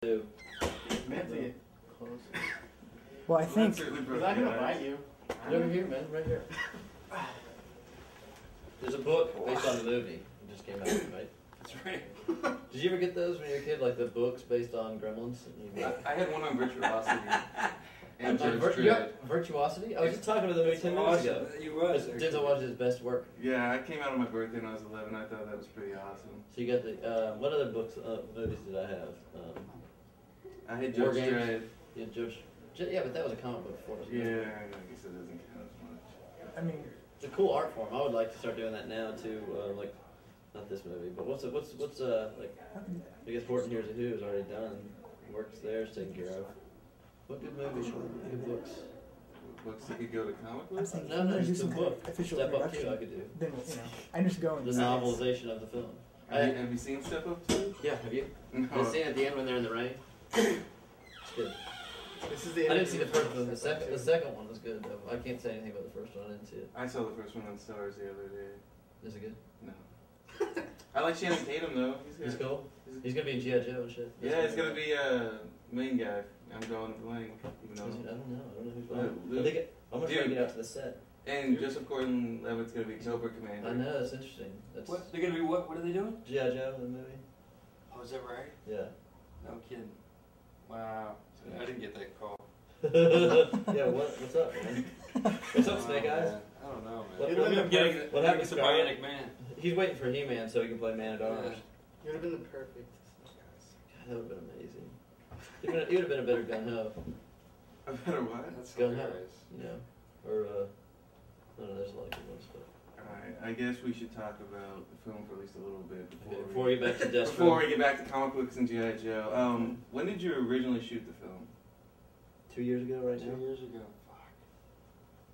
do. We have to get close. Well, I think. He's not gonna bite you. Over here, man, right here. There's a book based on the movie. It just came out, right? That's right. Did you ever get those when you were a kid, like the books based on Gremlins? I had one on virtuosity. And Virtuosity? I was just talking about the movie 10 minutes ago. You was. Denzel Washington's best work. Yeah, I came out on my birthday when I was 11. I thought that was pretty awesome. So you got the, what other books, movies did I have? I had War Judge Games. Dredd. Yeah, yeah, but that was a comic book before. Yeah, I guess it doesn't count as much. I mean, It's a cool art form. I would like to start doing that now too. Like, not this movie, but what's like? I guess Horton Hears a Who is already done. Works there, is taken care of. What good movies? Good books. Books you could go to comic I'm books? saying No, no, do just a some kind book. of official Step Up introduction. 2 I could do. Then I just go and The novelization of the film. Have you seen Step Up 2? Yeah, have you? No. The scene at the end when they're in the rain. It's good. This is the I didn't see the first one. The second one was good though. I can't say anything about the first one. I didn't see it. I saw the first one on Stars the other day. Is it good? No. I like Channing Tatum though. He's cool. He's gonna be in G.I. Joe and shit. Yeah, he's gonna be main guy. I'm drawing the blank. Even though. I don't know. I don't know who's playing. I think I'm gonna try to get out to the set. And Joseph Gordon-Levitt's gonna be Cobra Commander. I know, that's interesting. That's What? They're gonna be what? What are they doing? G.I. Joe, the movie. Oh, is that right? Yeah. No kidding. Wow. I didn't get that call. Yeah, what's up, man? What's up, Snake Eyes? I don't know, What- man. what- I'm getting what happened to to Bionic Man. He's waiting for He-Man so he can play Man at Arms. Yeah. You would have been the perfect. God, that would have been amazing. He would have been a better gun-ho, A better what? That's gun-ho, hilarious. you know, or I don't know. There's a lot of good ones, but Alright, I guess we should talk about the film for at least a little bit before we get back to Death before we get back to comic books and G.I. Joe. When did you originally shoot the film? 2 years ago, right now. 2 years ago. Fuck.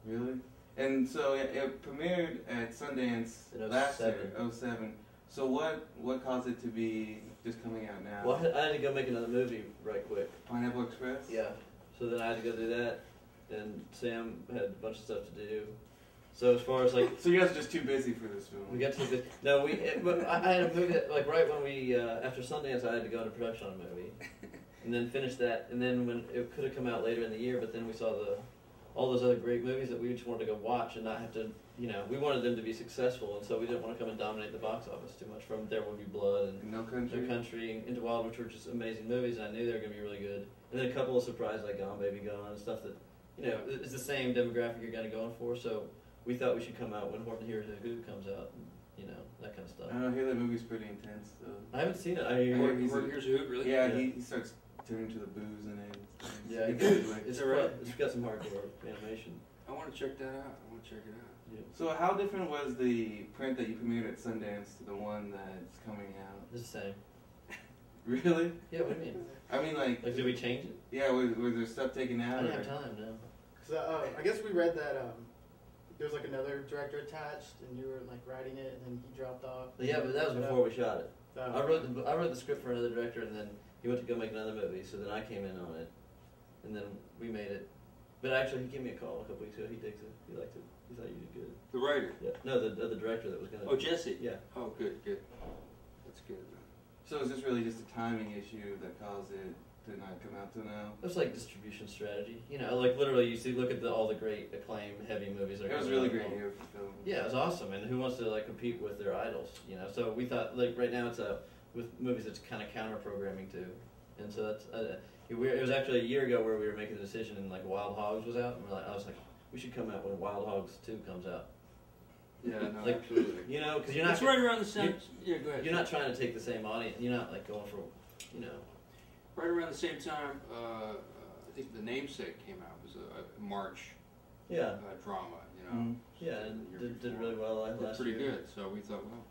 Really? And so it premiered at Sundance In last 07. year, 07. So what caused it to be just coming out now? Well, I had to go make another movie right quick. Pineapple Express? Yeah. So then I had to go do that, and Sam had a bunch of stuff to do. So as far as like, So you guys are just too busy for this film. we got to the no, but I had a movie that, like right when we after Sundance, I had to go into production on a movie, and then finish that, and then when it could have come out later in the year, but then we saw all those other great movies that we just wanted to go watch and not have to, you know, we wanted them to be successful, and so we didn't want to come and dominate the box office too much. From There Will Be Blood and No Country? No Country and Into Wild, which were just amazing movies, and I knew they were going to be really good. And then a couple of surprises like Gone Baby Gone and stuff that, you know, it's the same demographic you're kind of going for. So we thought we should come out when Horton Hears a Who comes out, and, you know, that kind of stuff. I hear that movie's pretty intense though. I haven't seen it. Here's a hoot, really? Yeah, Yeah. he starts turning to the booze in it. Yeah, it's right. It's got some hardcore animation. I want to check that out. I want to check it out. Yeah. So how different was the print that you premiered at Sundance to the one that's coming out? It's the same. Really? Yeah, what do you mean? I mean, like Like, did we change it? yeah, was there stuff taken I out? didn't or- have time, no. So I guess we read that there was like another director attached, and you were like writing it, and then he dropped off. Yeah, but that was before we shot it. So, I wrote the script for another director, and then he went to go make another movie. So then I came in on it, and then we made it. But actually, he gave me a call a couple weeks ago. He digs it. He liked it. He thought you did good. The writer? Yeah. No, the director that was gonna. Oh, Jesse? Yeah. Oh, good, good. That's good. So is this really just a timing issue that caused it to not come out till now? It was like distribution strategy. You know, like literally, you see, look at all the great acclaim heavy movies. That are It was a coming really out. great year for film. Yeah, it was awesome, and who wants to like compete with their idols? You know, so we thought like right now it's with movies it's kind of counter programming too, and so that's it was actually a year ago where we were making the decision, and like Wild Hogs was out, and I was like, we should come out when Wild Hogs 2 comes out. Yeah, no, Like, absolutely. You know, because you're not It's right around the same. Yeah, go ahead. you're not trying to take the same audience. You're not like going for, you know. Right around the same time, I think The Namesake came out. It was a March Yeah. drama, you know. Mhm. Yeah, So and the year did before. really well Did last pretty year. good. So we thought, well,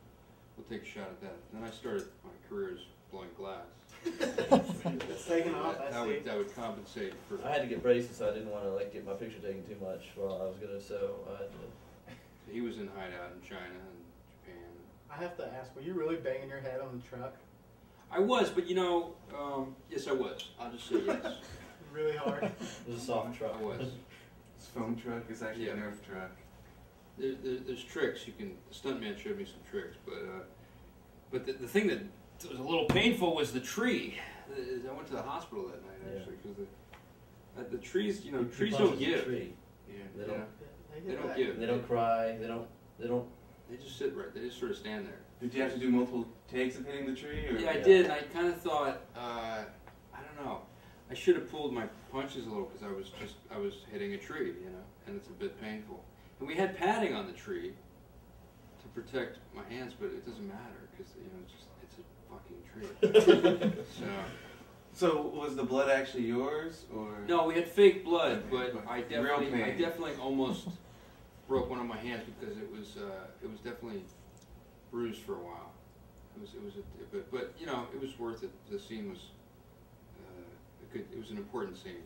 we'll take a shot at that. Then I started my career as blowing glass. it's taken off. I see. That would compensate for. I had to get braces, so I didn't want to like get my picture taken too much while I was gonna. So I had to. He was in hideout in China and Japan. I have to ask, were you really banging your head on the truck I was, but you know, yes, I was. I'll just say yes. really hard? It was a soft truck. I was. This foam truck is actually a Yeah. Nerf truck. There's tricks you can. The stuntman showed me some tricks, but the thing that was a little painful was the tree. I went to the hospital that night Yeah. actually because the trees, He trees punches don't a give. tree. Yeah, They yeah. don't- I get They don't that. give. They don't cry. They don't. They just sit right. They just sort of stand there. Did you have to do multiple takes of hitting the tree? Or? Yeah, I Yeah. did. And I kind of thought, I don't know, I should have pulled my punches a little because I was hitting a tree, and it's a bit painful. And we had padding on the tree to protect my hands, but it doesn't matter because it's a fucking tree. So was the blood actually yours, or? No, we had fake blood, Okay, but but I real pain. definitely almost broke one of my hands because it was definitely bruised for a while. But it was worth it. The scene was it was an important scene.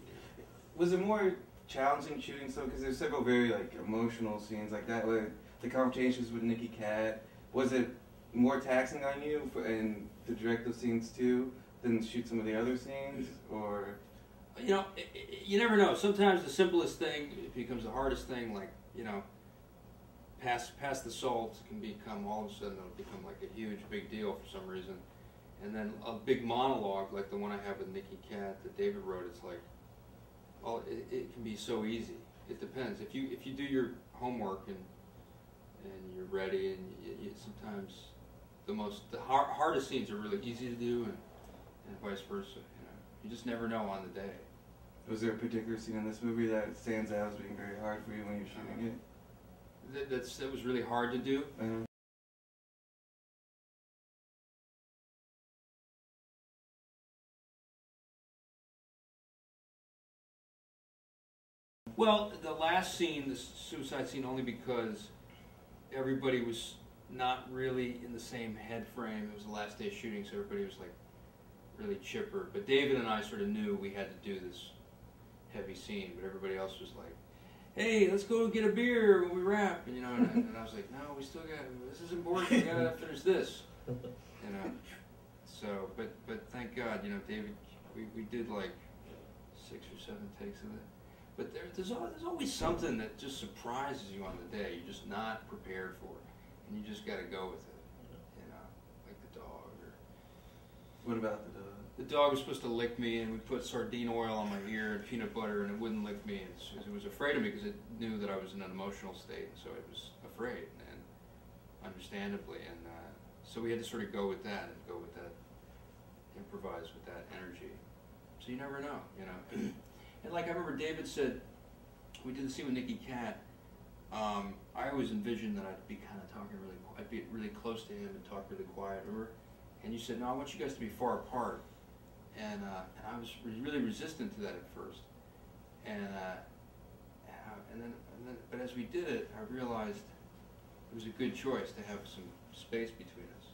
Was it more challenging shooting so? Because there's several very emotional scenes like that. With the confrontations with Nicky Cat, was it more taxing on you and to direct those scenes too than shoot some of the other scenes, or? You never know. Sometimes the simplest thing becomes the hardest thing. Like past the salt can become all of a sudden it'll become like a huge big deal for some reason, and then a big monologue like the one I have with Nicky Cat that David wrote. It's like, it can be so easy. It depends. If you do your homework and you're ready, and you sometimes the hardest scenes are really easy to do, and vice versa. You just never know on the day. Was there a particular scene in this movie that stands out as being very hard for you when you're shooting it? That was really hard to do. Well, the last scene, the suicide scene, only because everybody was not really in the same head frame. It was the last day of shooting, so everybody was like really chipper. But David and I sort of knew we had to do this heavy scene, but everybody else was like, hey, let's go get a beer when we wrap, and I was like, no, we still got, this is important, we gotta finish this, So, but thank God, David, we did like 6 or 7 takes of it. But there's always something that just surprises you on the day. You're just not prepared for it, and you just got to go with it. Like the dog. What about the dog? The dog was supposed to lick me, and we put sardine oil on my ear and peanut butter, and it wouldn't lick me. It was afraid of me because it knew that I was in an emotional state, so it was afraid, and understandably. And so we had to sort of go with that, improvise with that energy. So you never know, And like I remember David said, we did the scene with Nicky Cat. I always envisioned that I'd be kind of talking I'd be really close to him and talk really quiet, remember? And you said, no, I want you guys to be far apart. And I was really resistant to that at first. But as we did it, I realized it was a good choice to have some space between us.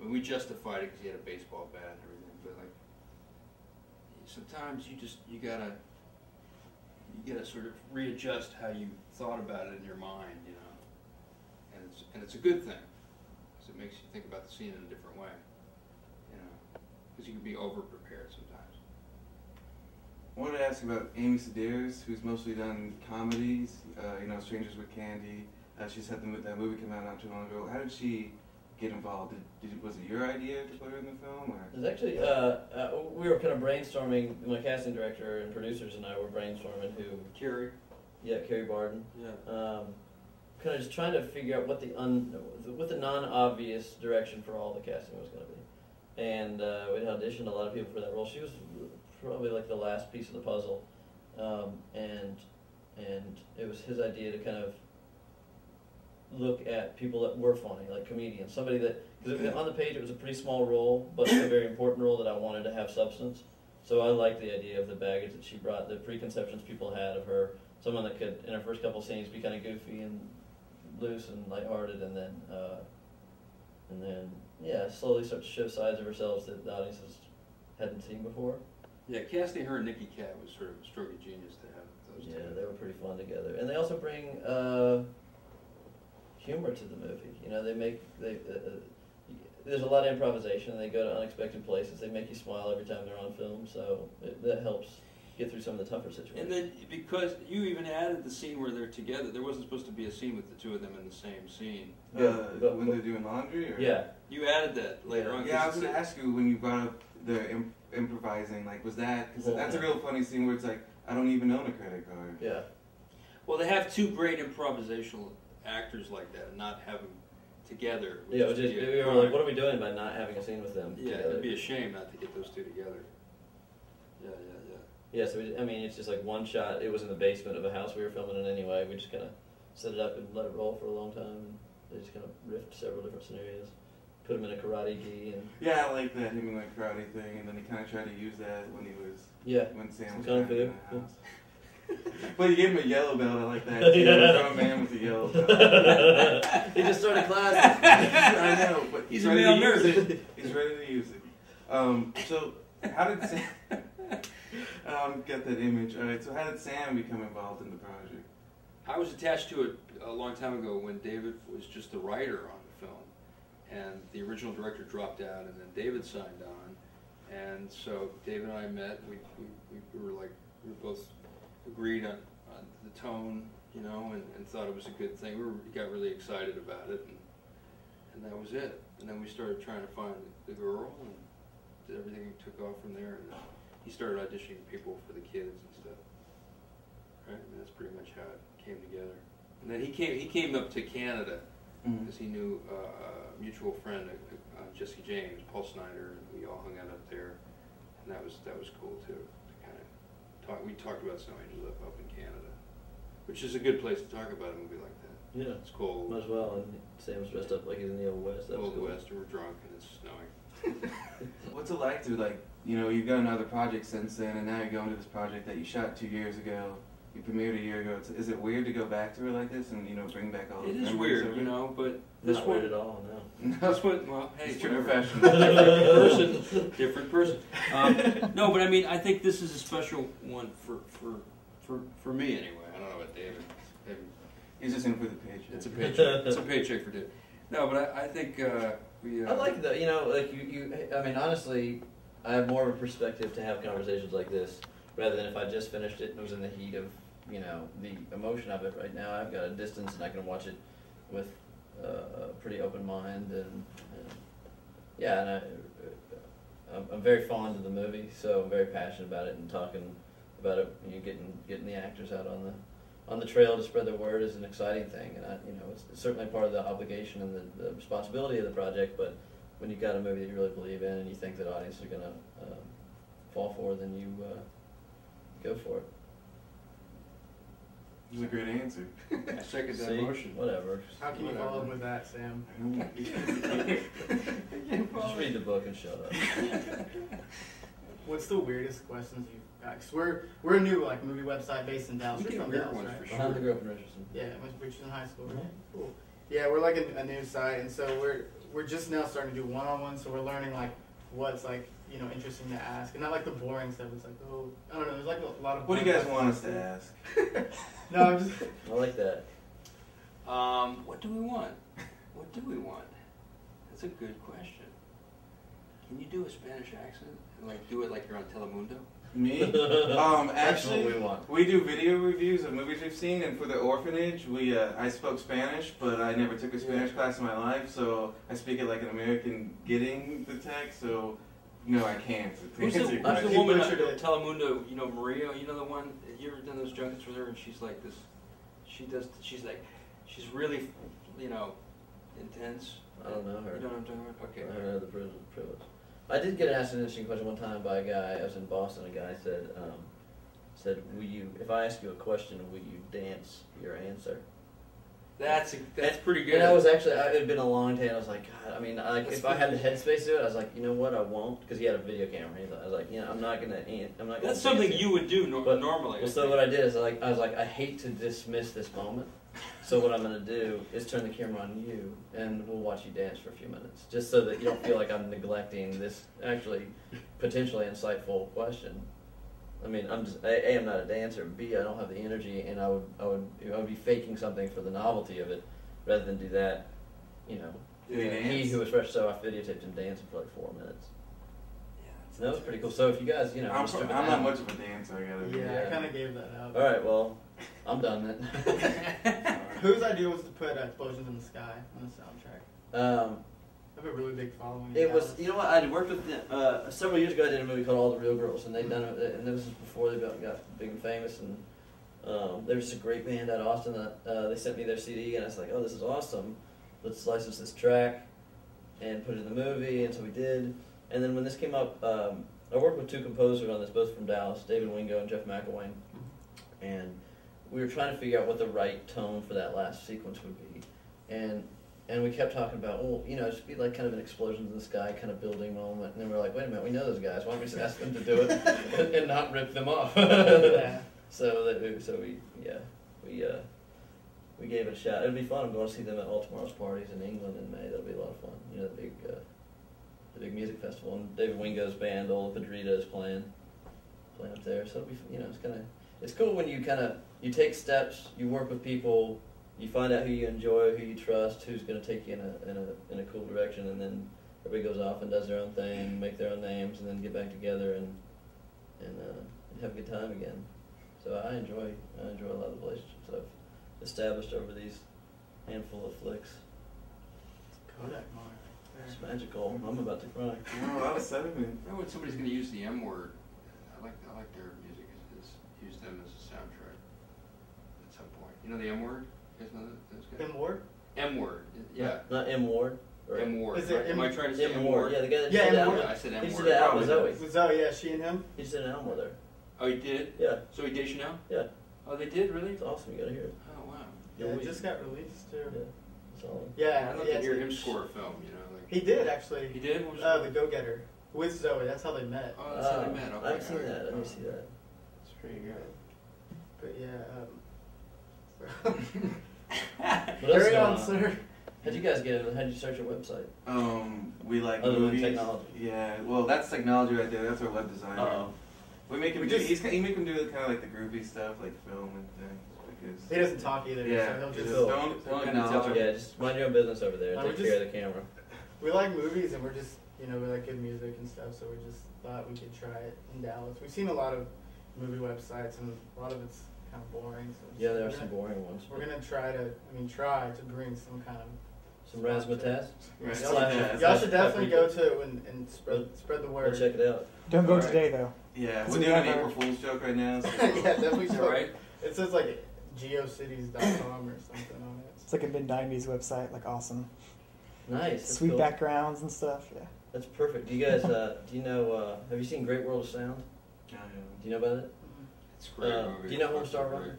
And we justified it because he had a baseball bat and everything, but like, sometimes you gotta sort of readjust how you thought about it in your mind, and it's a good thing because it makes you think about the scene in a different way, because you can be over prepared sometimes. I wanted to ask you about Amy Sedaris, who's mostly done comedies. Strangers with Candy. She's had that movie come out not too long ago. How did she get involved? Was it your idea to put her in the film? Or? It was actually, we were kind of brainstorming, my casting director and producers and I were brainstorming Carrie. Yeah, Carrie Barden. Yeah. Kind of just trying to figure out what the non-obvious direction for all the casting was going to be. And we'd auditioned a lot of people for that role. She was probably like the last piece of the puzzle. And it was his idea to kind of look at people that were funny, like comedians. Somebody that, because on the page it was a pretty small role, but a very important role that I wanted to have substance. So I liked the idea of the baggage that she brought, the preconceptions people had of her, someone that could, in her first couple scenes, be kind of goofy and loose and lighthearted, and then slowly start to show sides of ourselves that the audiences hadn't seen before. Yeah, casting her and Nicky Cat was sort of a stroke of genius to have those two. Yeah, they were pretty fun together, and they also bring humor to the movie. There's a lot of improvisation. They go to unexpected places. They make you smile every time they're on film, so that helps get through some of the tougher situations. And then, because you even added the scene where they're together, there wasn't supposed to be a scene with the two of them in the same scene. When they're doing laundry? Or? Yeah. You added that later on. Yeah, I was going to ask you when you brought up the improvising? Like, was that, because Well, that's a real funny scene where it's like, I don't even own a credit card. Yeah. Well, they have two great improvisational actors like that, and not have them together. Yeah, it was just, we were like, what are we doing by not having a scene with them Yeah, together? it'd be a shame not to get those two together. Yeah. Yeah, so I mean, it's just like one shot. It was in the basement of a house we were filming in anyway. We just kind of set it up and let it roll for a long time, and they just kind of riffed several different scenarios. Put him in a karate gi, and Yeah, I like that, him and the karate thing, and then he kind of tried to use that when he was, yeah, when Sam some was kung trying to get fu. in the house. But you gave him a yellow belt, I like that too. A grown man with a yellow belt. He just started class. I know, but He's a ready male to use nerd. it. He's ready to use it. So, how did Sam... get that image. All right, so how did Sam become involved in the project? I was attached to it a long time ago when David was just the writer on the film, and the original director dropped out, and then David signed on, and so David and I met. We both agreed on the tone, you know, and thought it was a good thing. We got really excited about it, and that was it. And then we started trying to find the girl, and everything took off from there. And he started auditioning people for the kids and stuff. Right? I mean, that's pretty much how it came together. And then he came up to Canada because he knew a mutual friend, Jesse James, Paul Snyder, and we all hung out up there. And that was cool too. To kind of talk. We talked about Snow Angels up in Canada, which is a good place to talk about a movie like that. Yeah, It's cold. might as well. And Sam's dressed up like he's in the old west. That was Old cool. West, and we're drunk and it's snowing. What's it like to, like, you know, you've done another project since then, and now you're going to this project that you shot 2 years ago, you premiered a year ago. Is it weird to go back to it like this and, you know, bring back all the It is memories weird, of you it? know, but this Not one, weird at all. No. this one, well, hey, It's too whatever. professional. Different person. No, but I mean, I think this is a special one for me anyway. I don't know about David. Maybe He's just in for the paycheck. it's a paycheck. It's a paycheck for David. No, but I think we. I like that. You know, like you. I mean, honestly, I have more of a perspective to have conversations like this rather than if I just finished it and was in the heat of, you know, the emotion of it. Right now, I've got a distance and I can watch it with a pretty open mind and yeah, and I'm very fond of the movie, so I'm very passionate about it and talking about it. You know, getting the actors out on the trail to spread the word is an exciting thing, and it's certainly part of the obligation and the responsibility of the project. But when you've got a movie that you really believe in and you think that audiences are going to fall for, then you go for it. It was a great answer. I second that See? motion. Whatever. How can you follow up with that, Sam? Just read the book and shut up. What's the weirdest questions you've got? 'Cause we're a new like movie website based in Dallas. We You're get from weird Dallas, ones right? for Behind the sure. Grove in Richardson. Yeah, which is in high school, right? Mhm. Cool. Yeah, we're like a new site, and so we're just now starting to do one-on-one. So we're learning like what's like interesting to ask, and not like the boring stuff. It's like I don't know. There's like a lot of. What do you guys want us to ask? No, I'm just. I like that. What do we want? What do we want? That's a good question. Can you do a Spanish accent? Like do it like you're on Telemundo? Me? That's Actually, what we want. we do video reviews of movies we've seen, and for the orphanage, I spoke Spanish, but I never took a Spanish class in my life, so I speak it like an American getting the text, so no, I can't. Who's Answer the your question. woman butchered on it. Telemundo? Maria. You know the one. You ever done those junkets with her? And she's like this. She's really, intense. I don't know her. You know what I'm talking about? Okay. I haven't had the privilege. I did get asked an interesting question one time by a guy. I was in Boston. A guy said, "Will you? If I ask you a question, will you dance your answer?" That's pretty good. And I was actually, it had been a long time. I was like, God. I mean, That's if I had the headspace to do it, I was like, you know what, I won't, because he had a video camera. I was like, I'm not gonna. That's something dance it. you would do But- normally. Well, so what I did is I was like, I hate to dismiss this moment. So what I'm going to do is turn the camera on you, and we'll watch you dance for a few minutes, just so that you don't feel like I'm neglecting this actually potentially insightful question. I mean, I'm not a dancer. B, I don't have the energy, and I would be faking something for the novelty of it, rather than do that. Did he dance? He who was fresh, so I videotaped him dancing for like 4 minutes. That was pretty cool. So if you guys, I'm not much of a dancer, I gotta be. Yeah, I kind of gave that out. All right, well, I'm done then. Whose idea was to put Explosions in the Sky on the soundtrack? have a really big following. in It was, Dallas. you know what? I worked with them several years ago. I did a movie called All the Real Girls, and they done it, and this was before they got big and famous. And there was a great band out of Austin that they sent me their CD, and I was like, "Oh, this is awesome! Let's license this track and put it in the movie." And so we did. And then when this came up, I worked with two composers on this, both from Dallas, David Wingo and Jeff McElwain, and we were trying to figure out what the right tone for that last sequence would be, and we kept talking about, well, you know, it should be like kind of an explosions in the sky kind of building moment, and then we're like, wait a minute, we know those guys, why don't we just ask them to do it and not rip them off? Yeah. We gave it a shot. It'll be fun. I'm going to see them at All Tomorrow's Parties in England in May. That'll be a lot of fun. You know, the big music festival, and David Wingo's band, Ola Padrita, is playing up there. So it'll be, you know, it's cool when you take steps, you work with people, you find out who you enjoy, who you trust, who's going to take you in a cool direction, and then everybody goes off and does their own thing, make their own names, and then get back together and have a good time again. So I enjoy a lot of the relationships I've established over these handful of flicks. Kodak Mart. It's magical. I'm about to cry. No, I was 7. You know when somebody's going to use the M word, I like their music is use them as a soundtrack at some point. You know the M word? You guys know those guys? M Ward? M word. Yeah. Not M Ward. Or M word. Is it Am I trying to say M Ward. Yeah, the guy that Yeah, did M. that. Ward. I said M He word. did that album with Probably Zoe. With Zoe, yeah, she and him. He just did an album with her. Oh, he did? Yeah. So he did Chanel? Yeah. Oh, they did, really? It's awesome. You gotta hear it. Oh, wow. Yeah, Yeah, it we- just got released too. Yeah. It's all. Yeah, I'd love yeah, to hear it's- him score a film, you know. Like, He did actually. He did? What was The it? Go-Getter with Zoe. That's how they met. Oh, that's how they met. Okay. I haven't seen that. I Oh, didn't see that. That's pretty good. But What else Carry is going on, on? sir. How'd you guys get it? How'd you start your website? We like Other than movies. technology. Yeah, well, that's technology right there. That's our web designer. Uh-oh. We make him We do. just- You make him do kind of like the groovy stuff, like film and things. Because He doesn't talk either. yeah, So he'll just just. Cool. don't Kinda acknowledge tell- him. Yeah, just mind your own business over there. No, Take we care of the camera. We like movies and we're just, you know, we like good music and stuff, so we just thought we could try it in Dallas. We've seen a lot of movie websites and a lot of it's kind of boring. So Yeah, there are we're some gonna- boring ones. We're gonna try to bring some kind of. Some razzmatazz. Right. Slap Yeah, it. Y'all should definitely go to and spread the Go word. check it out. Don't go Alright. today though. Yeah, It's we're doing an never- April Fool's joke right now. So. Yeah, definitely. Is that should. right? It says like geocities.com or something on it. It's like a mid-90s website, like awesome. Nice. That's Sweet cool. backgrounds and stuff, yeah. That's perfect. Do you guys? Do you know? Have you seen Great World of Sound? Yeah, Do you know about it? It's a great movie. Do you know Homestar Runner?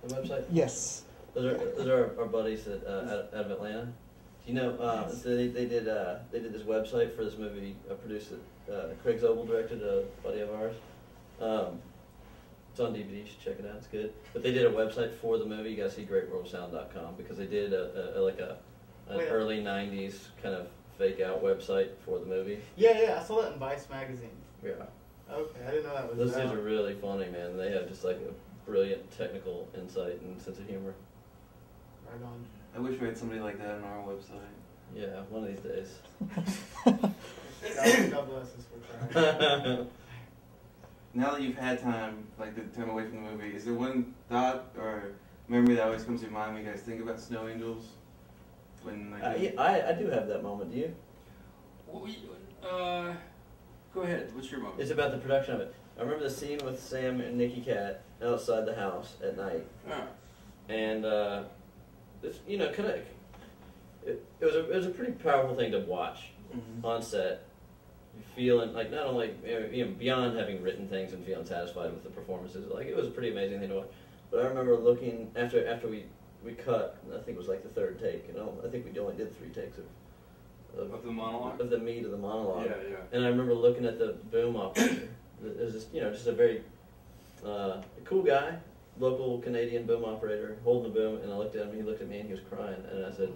The website. Yes. Those are our buddies that, out of Atlanta. Do you know? So they did this website for this movie. Produced it. Craig Zobel directed, a buddy of ours. It's on DVD. You should check it out. It's good. But they did a website for the movie. You gotta see GreatWorldSound.com because they did an Oh, yeah. early '90s kind of fake out website for the movie. Yeah, I saw that in Vice magazine. Yeah. Okay, I didn't know that was. Those out. dudes are really funny, man. They have just like a brilliant technical insight and sense of humor. Right on. I wish we had somebody like that on our website. Yeah, one of these days. God bless us for trying. Now that you've had time, like the time away from the movie, is there one thought or memory that always comes to your mind when you guys think about Snow Angels? When like, Yeah, I do have that moment. Do you? Well, go ahead. What's your moment? It's about the production of it. I remember the scene with Sam and Nicky Cat outside the house at night, Ah, and it's, you know, kind of. It was a pretty powerful thing to watch Mhm. on set. Feeling like not only beyond having written things and feeling satisfied with the performances, like it was a pretty amazing thing to watch. But I remember looking after we cut. I think it was like the third take. You know, I think we only did 3 takes of the monologue? of the meat of the monologue. Yeah. And I remember looking at the boom operator. It was just, just a very cool guy, local Canadian boom operator, holding the boom. And I looked at him. He looked at me and he was crying. And I said,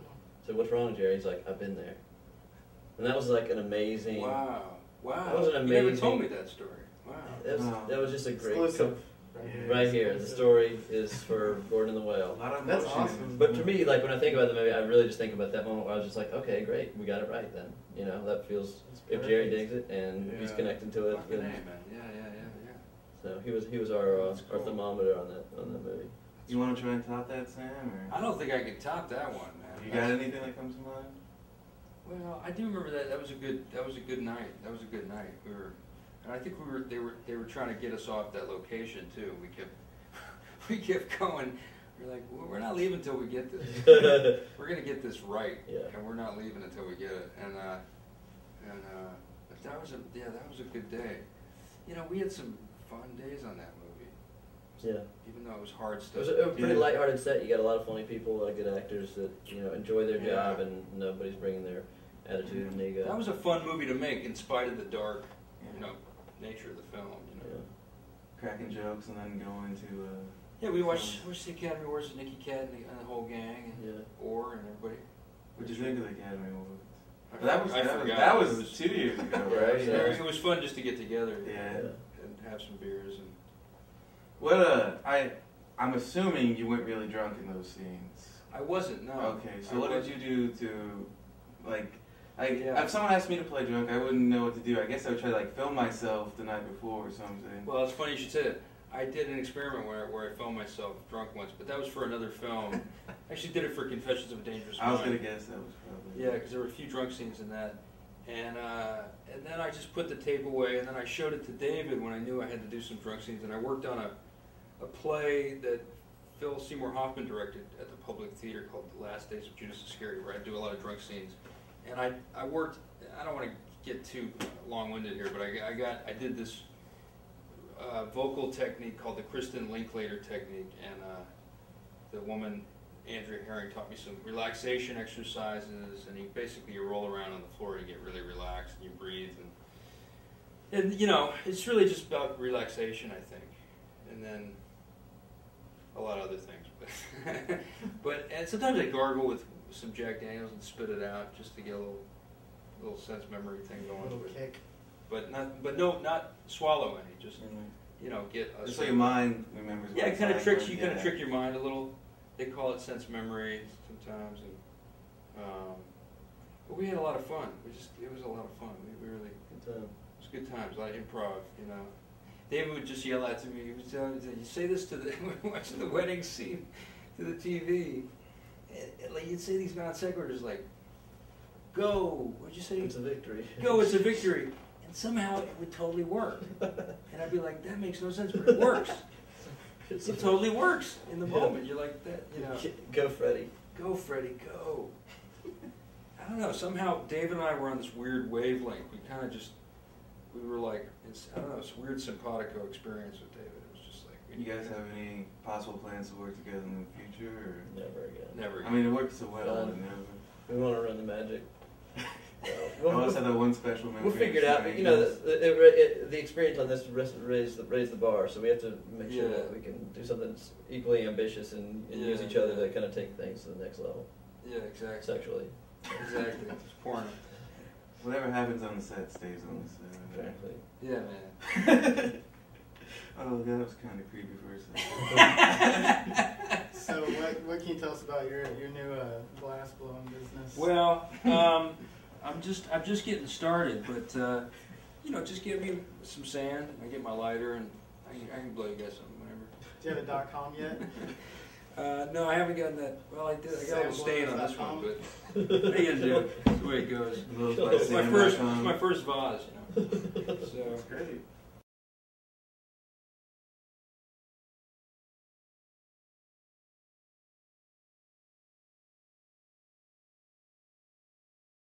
"What's wrong, Jerry?" He's like, "I've been there." And that was like an amazing. Wow. That was an You never amazing- told me that story. Wow. That was just a great. Exclusive. Right here, the story is for Gordon the a Whale. lot of That's emotion. awesome. But for me, like when I think about the movie, I really just think about that moment where I was just like, okay, great, we got it right then. You know, that feels, It's if Jerry perfect. digs it and he's Yeah. connecting to it, Fucking A, then, man. Yeah. so he was our That's cool. thermometer on that movie. You want to try and top that, Sam? Or I don't think I could top that one, man. you got anything that comes to mind? Well, I do remember that. That was a good night. That was a good night. And I think they were trying to get us off that location too. We kept going. We're like, well, we're not leaving until we get this. We're gonna get this right, and we're not leaving until we get it. And that was a good day. You know, we had some fun days on that movie. Yeah. Even though it was hard It stuff. was a pretty lighthearted set. You got a lot of funny people, a lot of good actors that enjoy their job, and nobody's bringing their attitude and ego. That was a fun movie to make, in spite of the dark, nature of the film. Cracking jokes and then going to. Yeah, we watched the Academy Awards with Nicky Cat and the whole gang, and Orr and everybody. What did you think of the Academy Awards? I forgot. That was 2 years ago, right? It was fun just to get together, and have some beers and. What I'm assuming you weren't really drunk in those scenes. I wasn't. No. Okay, so what did you do to, like? If someone asked me to play drunk, I wouldn't know what to do. I guess I would try to film myself the night before or something. Well, it's funny you should say that. I did an experiment where I filmed myself drunk once, but that was for another film. I actually did it for Confessions of a Dangerous Mind. I was gonna guess that was probably. Yeah, because there were a few drunk scenes in that, and then I just put the tape away, and then I showed it to David when I knew I had to do some drunk scenes, and I worked on a play that Phil Seymour Hoffman directed at the Public Theater called The Last Days of Judas Iscariot, where I do a lot of drunk scenes. And I worked, I don't want to get too long-winded here, but I did this vocal technique called the Kristen Linklater technique, and the woman, Andrea Herring, taught me some relaxation exercises, and you roll around on the floor and you get really relaxed, and you breathe, and it's really just about relaxation, I think, and then a lot of other things, and sometimes I gargle with some Jack Daniels and spit it out just to get a little sense memory thing going. A little kick. But not swallow any. Just get. Just so your mind remembers. Yeah, it kind of tricks you. Kind of trick your mind a little. They call it sense memory sometimes, and but we had a lot of fun. It was a lot of fun. We really Good time. It was good times. A lot of improv. David would just yell out to me. He would tell me, "You say this to the watching the wedding scene to the TV." Like you'd say these non sequiturs like, "Go," what'd you say? It's a victory. Go, it's a victory, and somehow it would totally work. And I'd be like, "That makes no sense, but it works. It totally works in the moment." You're like that, Go, Freddie. Go, Freddie, go. I don't know. Somehow David and I were on this weird wavelength. We were like, I don't know, it's a weird simpatico experience with David. It was just like. You guys have any possible plans to work together in the future? Or? Never again. Never again. I mean, it worked so well. But never. We want to run the magic. I always had that one special memory. We'll figure it out. The experience on this raised the bar, so we have to make sure that we can do something that's equally ambitious and use each other to kind of take things to the next level. Yeah, exactly. Sexually. Exactly. It's porn. Whatever happens on the set stays on the set. Exactly. Yeah, man. Oh, that was kind of creepy for a second. So, what can you tell us about your new glass blowing business? Well, I'm just getting started, but just give me some sand. I get my lighter, and I can blow you guys something whenever. Do you have a .com yet? No, I haven't gotten that. Well, I did. I got a little stain on this one, but what are you gonna do? That's the way it goes. It's my first vase, So That's great.